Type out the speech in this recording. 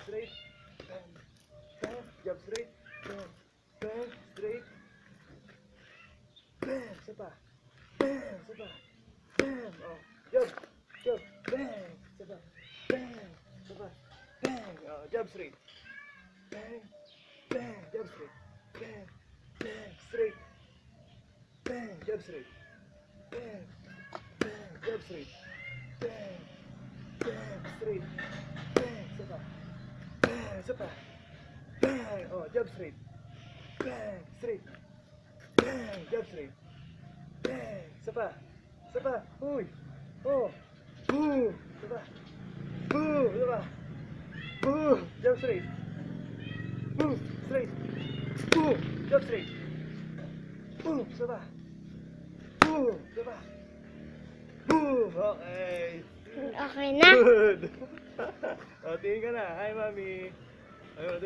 straight. Bang. Bang. Jab straight. Bang. Bang. Straight. Bang. Isa pa. Bang. Isa pa. Bang. Oh. Jab. Jab. Bang. Isa pa. Bang. Isa pa. Bang. Oh. Jab straight. Bang. Bang. Jab straight. Bang. Bang. Straight. Bang. Jab straight. Bang. Bang. Jab straight. Bang. Bang. Straight. Bang. Isa pa. Bang. Isa pa. Bang. Oh. Jab straight. Bang. Straight. Bang. Jab straight. Bang. Isa pa. Isa pa. Uy. Oh. Boom. Isa pa. Boom. Isa pa. Boom. Jab straight. Boom. Straight. Boom. Jab straight. Boom. Isa pa. Boom. Isa pa. Boom. Okay. Okay na. Good. O, tingin ka na. Hi, mami. Ayun,